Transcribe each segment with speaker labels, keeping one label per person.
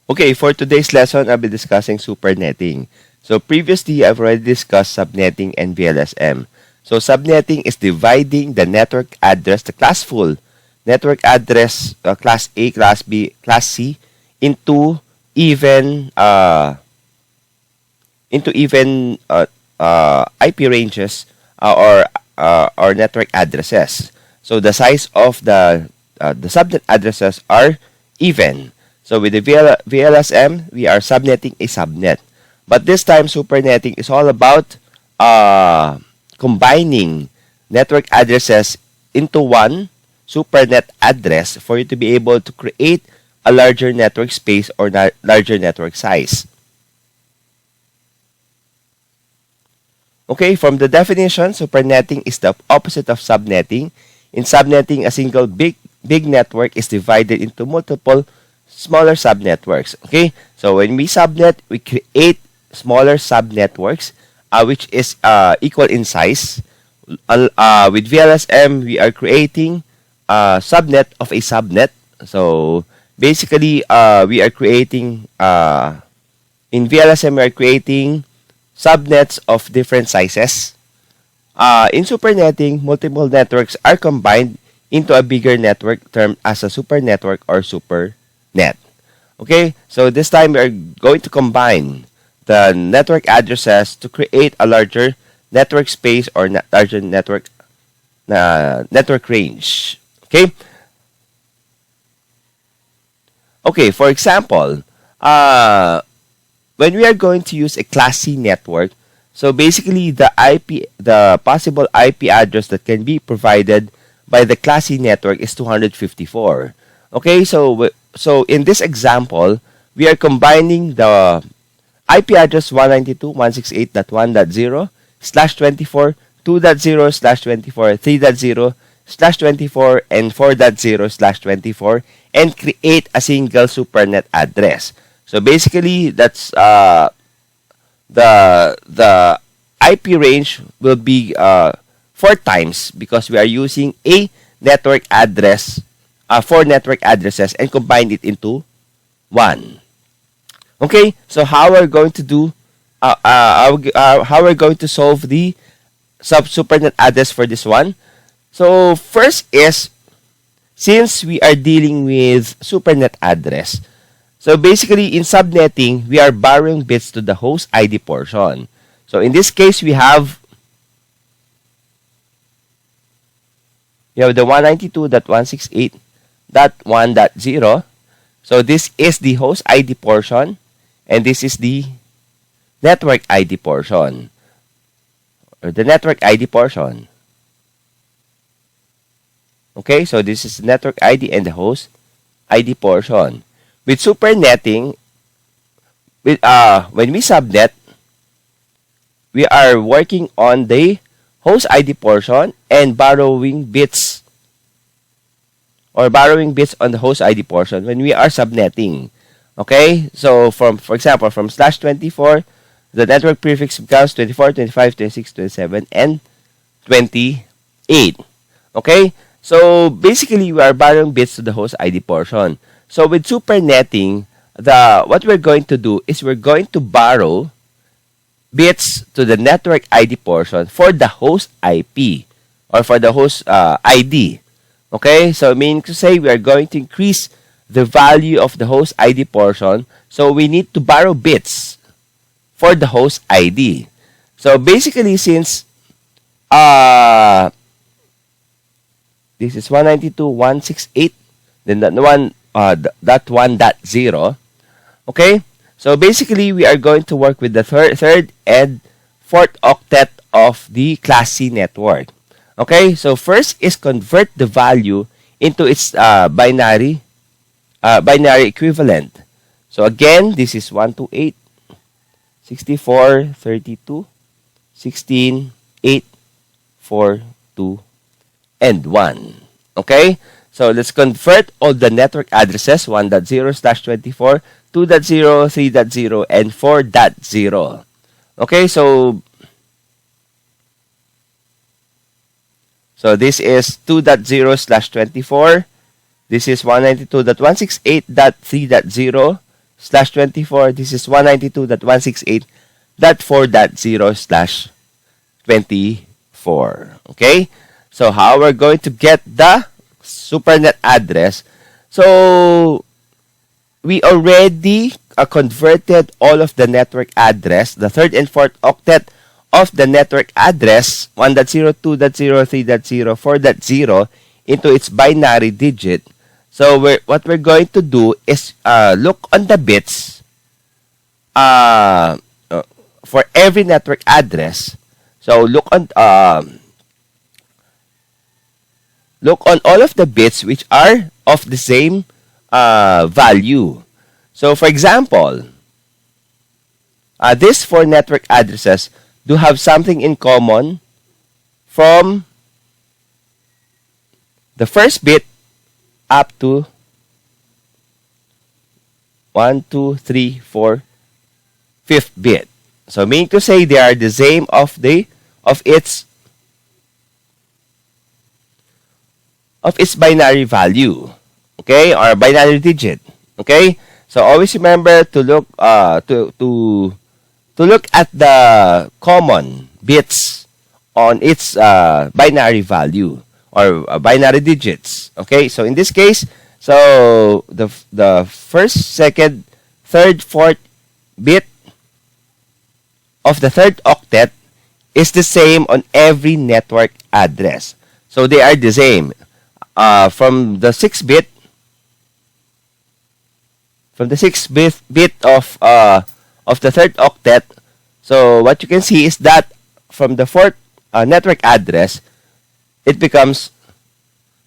Speaker 1: Okay, for today's lesson, I'll be discussing supernetting. So previously, I've already discussed subnetting and VLSM. So subnetting is dividing the network address, the class full network address, class A, class B, class C, into even IP ranges or network addresses. So the size of the subnet addresses are even. So with the VLSM, we are subnetting a subnet. But this time, supernetting is all about combining network addresses into one supernet address for you to be able to create a larger network space or larger network size. Okay, from the definition, supernetting is the opposite of subnetting. In subnetting, a single big network is divided into multiple smaller subnetworks. Okay, so when we subnet, we create smaller subnetworks, which is equal in size. With VLSM, we are creating a subnet of a subnet. So basically, we are creating in VLSM, we are creating subnets of different sizes. In supernetting, multiple networks are combined into a bigger network termed as a super network or supernet. Okay, so this time we are going to combine the network addresses to create a larger network space or larger network range. Okay, for example, when we are going to use a class C network, so basically the possible IP address that can be provided by the class C network is 254. Okay, so in this example, we are combining the IP address 192.168.1.0 /24, 2.0 /24, 3.0 /24, and 4.0 /24 and create a single supernet address. So basically, that's the IP range will be 4 times because we are using a network address, 4 network addresses, and combine it into one. Okay, so how we're going to do? How we're going to solve the supernet address for this one? So first is, since we are dealing with supernet address, so basically in subnetting, we are borrowing bits to the host ID portion. So in this case, we have the 192.168.1.0. So this is the host ID portion, and this is the network ID portion, or the network ID portion. Okay, so this is the network ID and the host ID portion. With supernetting, when we subnet, we are working on the host ID portion and borrowing bits on the host ID portion when we are subnetting. Okay, so for example, from /24, the network prefix becomes 24, 25, 26, 27, and 28. Okay, so basically we are borrowing bits to the host ID portion. So with supernetting, what we're going to do is we're going to borrow bits to the network ID portion for the host IP or for the host ID. Okay, so meaning to say we are going to increase the value of the host ID portion, so we need to borrow bits for the host ID. So basically, since this is 192.168, then that 1.0. Okay, so basically we are going to work with the third and fourth octet of the class C network. Okay, so first is convert the value into its binary equivalent. So again, this is 128, 64, 32, 16, 8, 4, 2, and 1. Okay, so let's convert all the network addresses 1.0/24, 2.0, 3.0, and 4.0. Okay, so this is 2.0/24. This is 192.168.3.0. slash 24. This is 192.168.4.0 slash 24. Okay? So, how we're going to get the SuperNet address? So, we already converted all of the network address, the third and fourth octet of the network address 1.0, 2.0, 3.0, 4.0 into its binary digit. So what we're going to do is look on the bits for every network address. So look on all of the bits which are of the same value. So for example, these four network addresses do have something in common from the first bit up to 1, 2, 3, 4, 5th bit. So meaning to say they are the same of its binary value, okay, or binary digit, okay. So always remember to look to look at the common bits on its binary value or binary digits, okay. So in this case, so the first, second, third, fourth bit of the third octet is the same on every network address. So they are the same. From the 6th bit of the third octet, so what you can see is that from the fourth network address, it becomes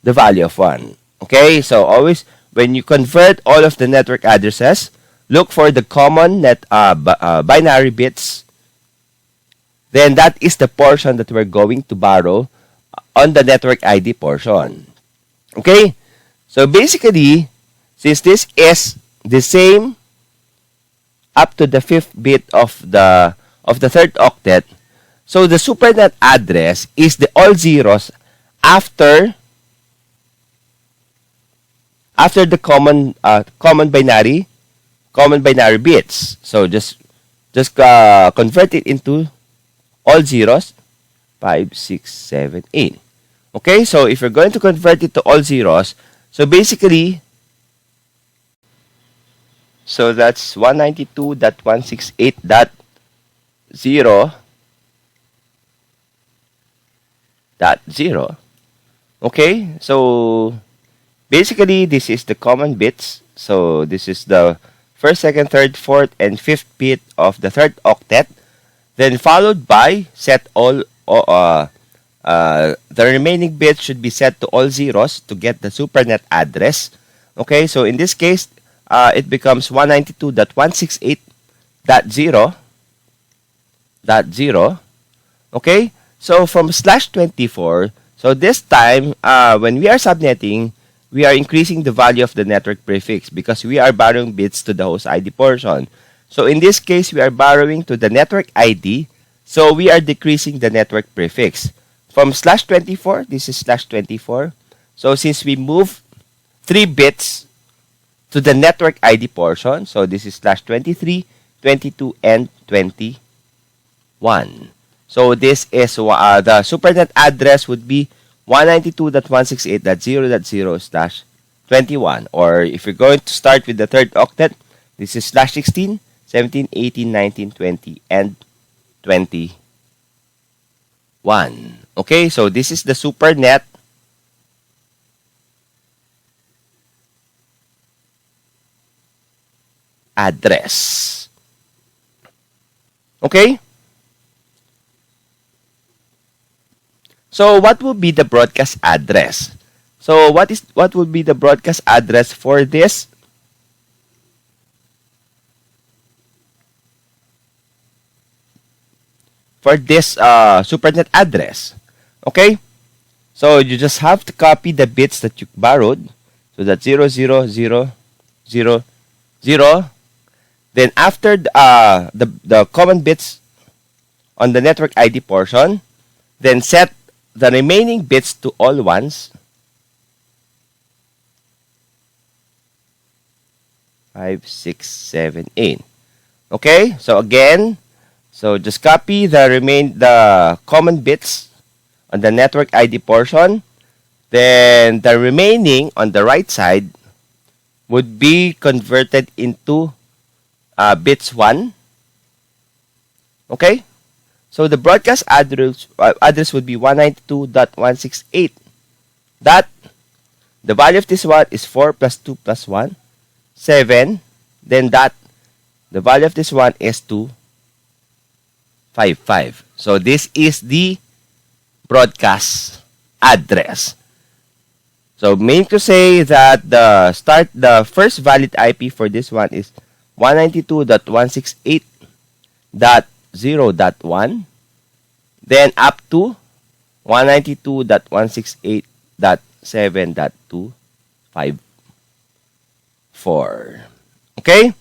Speaker 1: the value of 1. Okay, so always when you convert all of the network addresses, look for the common binary bits. Then that is the portion that we're going to borrow on the network ID portion. Okay, so basically, since this is the same up to the 5th bit of the third octet, so the SuperNet address is the all zeros after the common binary bits. So just convert it into all zeros, 5, 6, 7, 8. Okay, so if you're going to convert it to all zeros, so basically, so that's 192.168.0.0. Okay, so basically this is the common bits. So this is the first, second, third, fourth, and 5th bit of the third octet. Then followed by set all. The remaining bits should be set to all zeros to get the SuperNet address. Okay, so in this case, it becomes 192.168.0.0. Okay, so from slash 24, so this time, when we are subnetting, we are increasing the value of the network prefix because we are borrowing bits to the host ID portion. So in this case, we are borrowing to the network ID, so we are decreasing the network prefix. From slash 24, this is slash 24. So since we move 3 bits to the network ID portion, so this is slash 23, 22, and 21. So this is the SuperNet address would be 192.168.0.0 slash 21. Or if you're going to start with the third octet, this is slash 16, 17, 18, 19, 20, and 21. Okay, so this is the SuperNet address. Okay? So what will be the broadcast address? So what will be the broadcast address for this? For this SuperNet address. Okay? So you just have to copy the bits that you borrowed. So that's 0, 0, 0, 0, 0. Then after the common bits on the network ID portion, then set the remaining bits to all ones. 5, 6, 7, 8. Okay, so again, so just copy the common bits on the network ID portion. Then the remaining on the right side would be converted into bits 1. Okay, so the broadcast address would be 192.168. That the value of this one is 4 plus 2 plus 1, 7. Then that the value of this one is 255. So this is the broadcast address. So meaning to say that the first valid IP for this one is 192.168.0.1, then up to 192.168.7.254. Okay?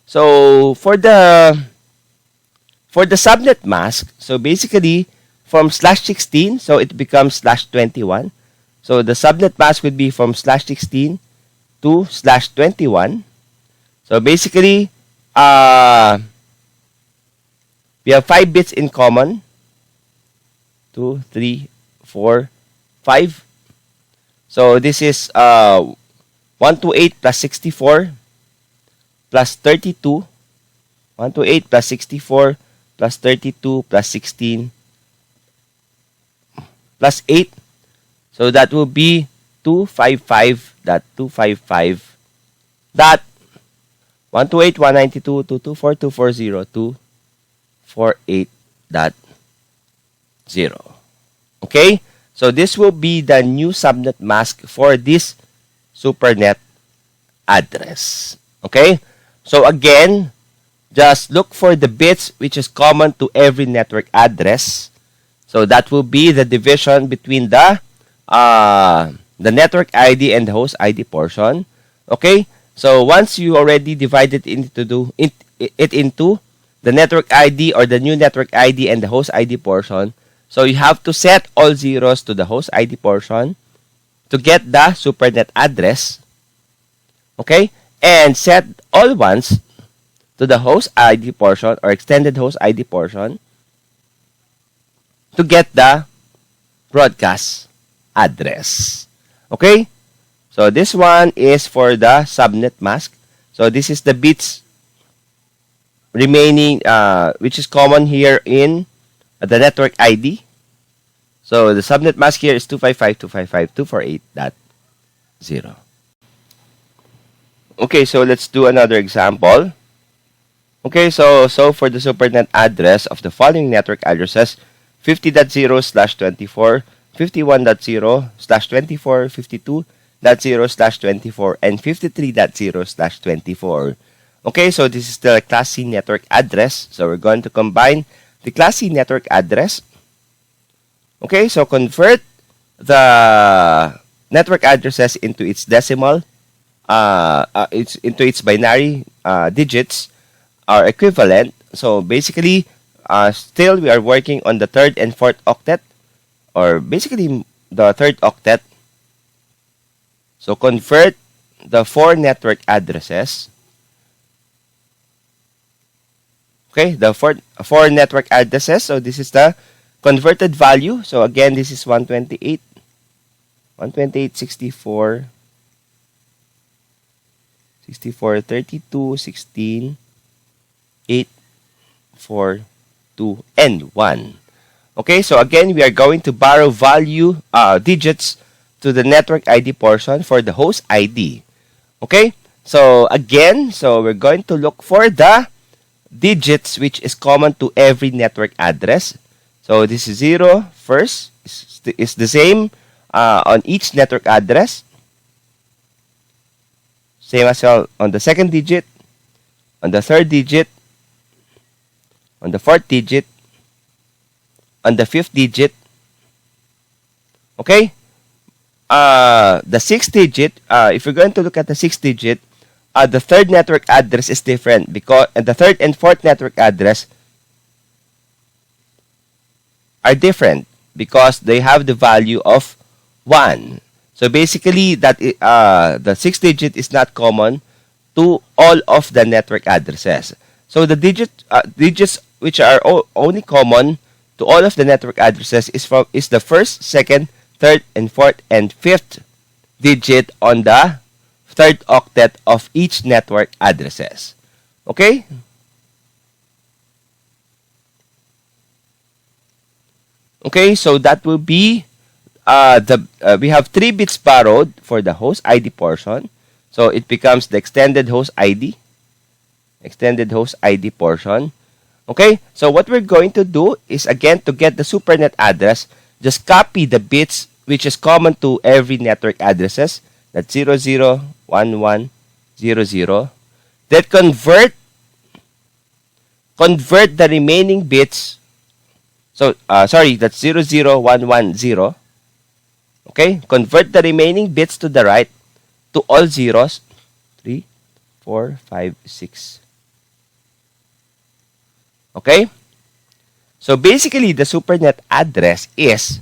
Speaker 1: So for the subnet mask, so basically from /16, so it becomes /21. So the subnet mask would be from /16 to /21. So basically, we have 5 bits in common. 2, 3, 4, 5. So this is 128 plus 64 plus 32. 128 plus 64 plus 32 plus 16 plus 8. So that will be 255.258.224.240.248.0. Okay? So this will be the new subnet mask for this Supernet address. Okay? So again, just look for the bits which is common to every network address. So that will be the division between the network ID and the host ID portion. Okay? So once you already divided into the network ID or the new network ID and the host ID portion, so you have to set all zeros to the host ID portion to get the Supernet address. Okay? And set all ones to the host ID portion or extended host ID portion to get the broadcast address. Okay? So this one is for the subnet mask. So this is the bits remaining which is common here in the network ID. So the subnet mask here is 255.255.248.0. Okay, so let's do another example. Okay, so for the Supernet address of the following network addresses, 50.0/24, 51.0/24, 52.0/24, and 53.0/24. Okay, so this is the Class C network address. So we're going to combine the Class C network address. Okay, so convert the network addresses into its decimal, into its binary digits are equivalent. So basically, still we are working on the third and fourth octet, or basically the third octet. So convert the 4 network addresses. Okay, the four network addresses. So this is the converted value. So again, this is 128, 64, 32, 16, 8, 4, 2, and 1. Okay, so again, we are going to borrow value digits to the network ID portion for the host ID. Okay, so again, so we're going to look for the digits which is common to every network address. So this is 0 first, is the same on each network address. Same as well on the second digit, on the third digit, on the fourth digit, on the fifth digit. Okay? The sixth digit, if you're going to look at the sixth digit, the third network address is different because the third and fourth network address are different because they have the value of 1. So basically, that the sixth digit is not common to all of the network addresses. So the digits which are only common to all of the network addresses is the first, second, third, and fourth, and fifth digit on the third octet of each network addresses. Okay? Okay, so that will be we have 3 bits borrowed for the host ID portion. So it becomes the extended host ID portion. Okay, so what we're going to do is, again, to get the supernet address, just copy the bits which is common to every network addresses. That's 001100. Then convert the remaining bits. So, sorry, that's 00110. Okay, convert the remaining bits to the right to all zeros. 3, 4, 5, 6. Okay? So basically, the supernet address is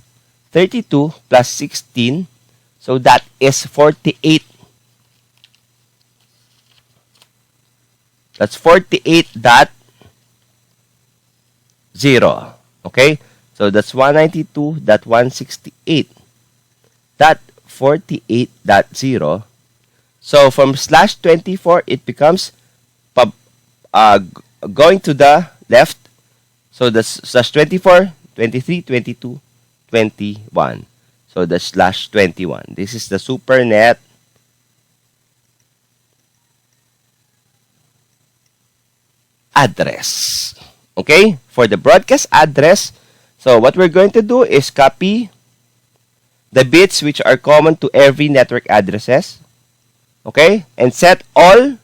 Speaker 1: 32 plus 16. So that is 48. That's 48.0. Okay? So that's 192.168.48.0. So from /24, it becomes going to the left. So that's /24, 23, 22, 21. So that's /21. This is the supernet address. Okay? For the broadcast address, so what we're going to do is copy the bits which are common to every network addresses. Okay? And set all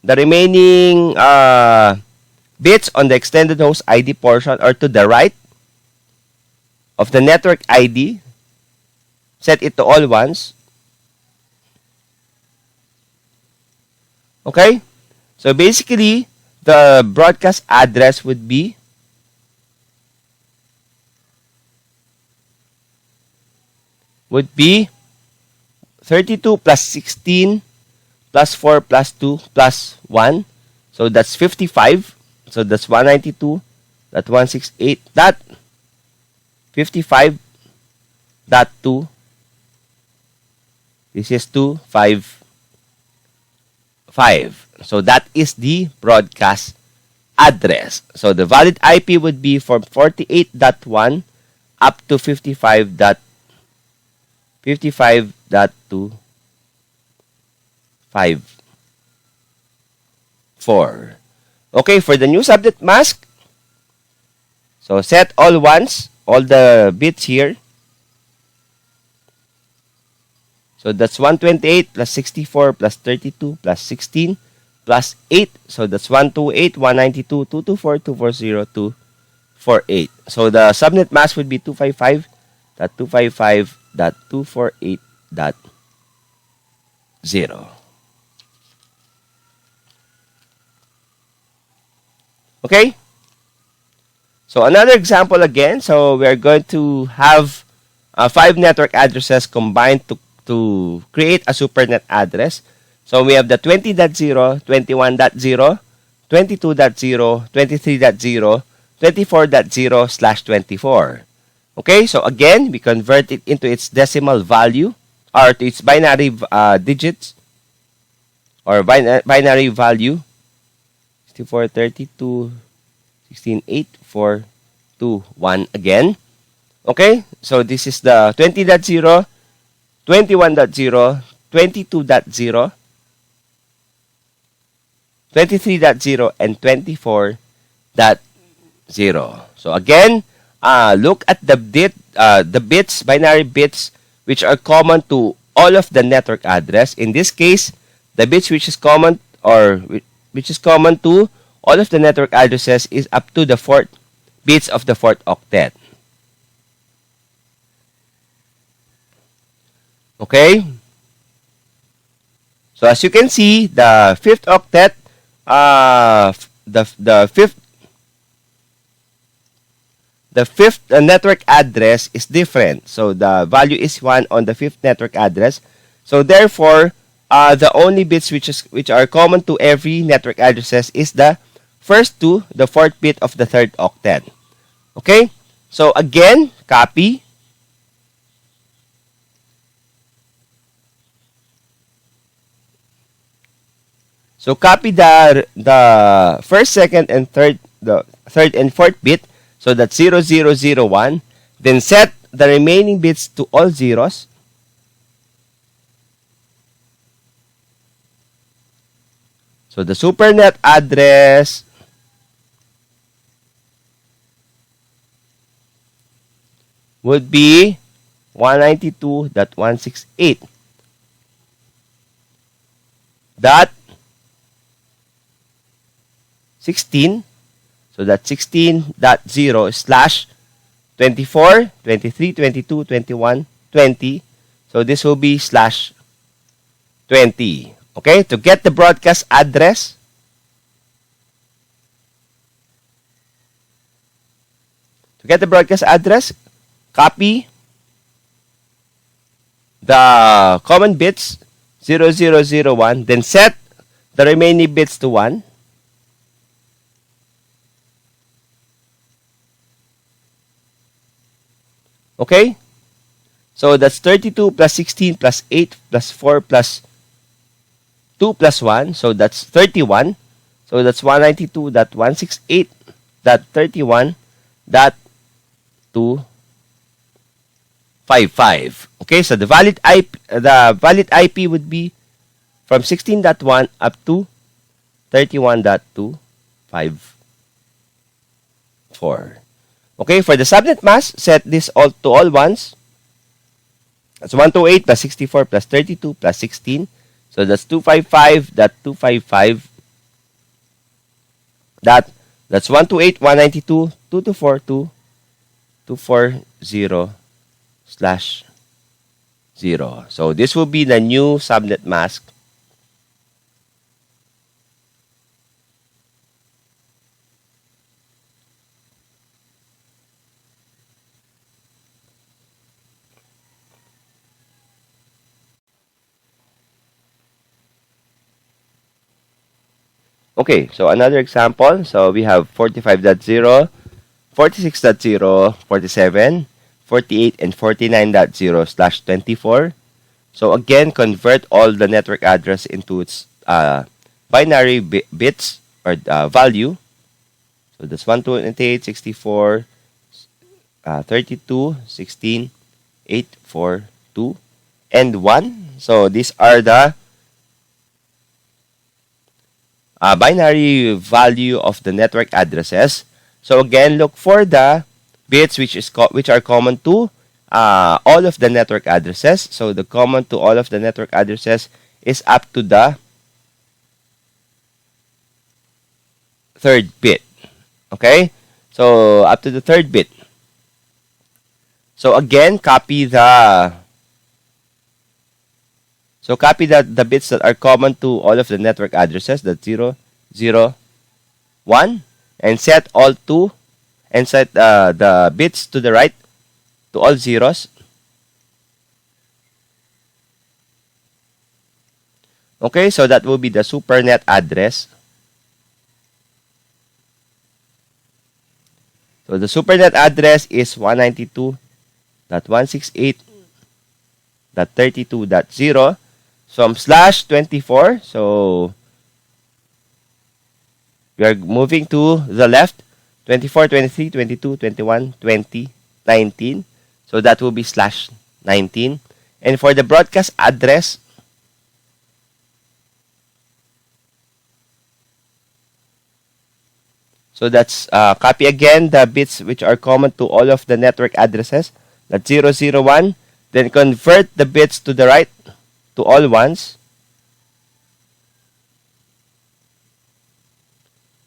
Speaker 1: the remaining bits on the extended host ID portion, or to the right of the network ID. Set it to all ones. Okay? So basically, the broadcast address would be would be 32 plus 16 plus 4 plus 2 plus 1. So that's 55. So that's 192.168.55.2. This is 255. So that is the broadcast address. So the valid IP would be from 48.1 up to 55.254. Okay, for the new subnet mask, so set all ones, all the bits here. So that's 128 plus 64 plus 32 plus 16 plus 8. So that's 128, 192, 224, 240, 248. So the subnet mask would be 255.255.248.0. Okay? So another example again. So we are going to have 5 network addresses combined to create a supernet address. So we have the 20.0, 21.0, 22.0, 23.0, 24.0/24. Okay, so again, we convert it into its decimal value, or to its binary digits, or binary value. 64, 32, 16, 8, 4, 2, 1 again. Okay, so this is the 20.0, 21.0, 22.0, 23.0, and 24.0. So again, look at the bits, binary bits, which are common to all of the network address. In this case, the bits which is common, or which is common to all of the network addresses, is up to the 4th bits of the 4th octet. Okay? So as you can see, the 5th octet, the fifth network address is different. So the value is 1 on the 5th network address. So therefore, the only bits which are common to every network addresses is the first two, the fourth bit of the third octet. Okay? So again, copy. So copy the first, second, and third, the third and fourth bit. So that's 0001. Then set the remaining bits to all zeros. So the SuperNet address would be 192.168.16. So that's 16.0 slash 24, 23, 22, 21, 20. So this will be slash 20. Okay, to get the broadcast address, copy the common bits 0001, then set the remaining bits to 1. Okay? So that's 32 plus 16 plus 8 plus 4 plus 2 plus 1. So that's 31. So that's 192.168.31.255. Okay, so the valid IP would be from 16.1 up to 31.254. Okay, for the subnet mask, set this all to all ones. That's 128 plus 64 plus 32 plus 16. So that's 255.255. That's 128.192.224.2.240/0. So this will be the new subnet mask. Okay, so another example. So we have 45.0, 46.0, 47, 48, and 49.0/24. So again, convert all the network address into its binary bits or value. So that's 128, 64, 32, 16, 8, 4, 2, and 1. So these are the binary value of the network addresses. So again, look for the bits which are common to all of the network addresses. So the common to all of the network addresses is up to the third bit. Okay? So up to the third bit. So again, copy the bits that are common to all of the network addresses, that's 0, 0, 1, and set all to, and set the bits to the right to all zeros. Okay, so that will be the SuperNet address. So the SuperNet address is 192.168.32.0 from /24. So we are moving to the left. 24, 23, 22, 21, 20, 19. So that will be /19. And for the broadcast address, so that's copy again the bits which are common to all of the network addresses. That's 001. Then convert the bits to the right to all ones.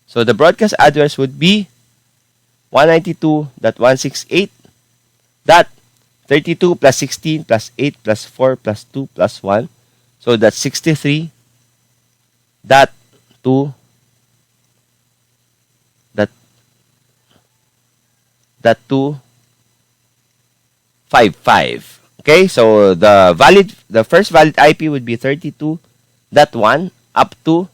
Speaker 1: So the broadcast address would be 192.168.32 plus 16 plus 8 plus 4 plus 2 plus 1. So that's 63.2 that 255. Okay, so the first valid IP would be 32 63.1 up to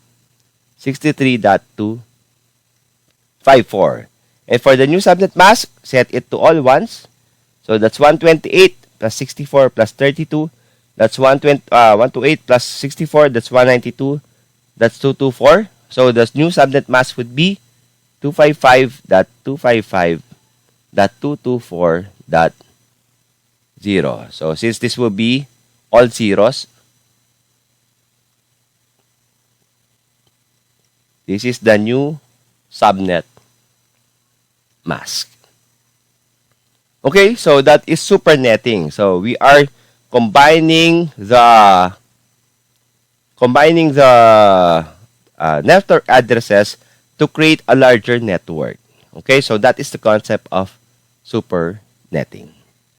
Speaker 1: 63.254. And for the new subnet mask, set it to all ones. So that's 128 plus 64 plus 32. That's 128 plus 64. That's 192. That's 224. So the new subnet mask would be 255.255.224.0. So since this will be all zeros, this is the new subnet mask. Okay, so that is supernetting. So we are combining the network addresses to create a larger network. Okay, so that is the concept of supernetting.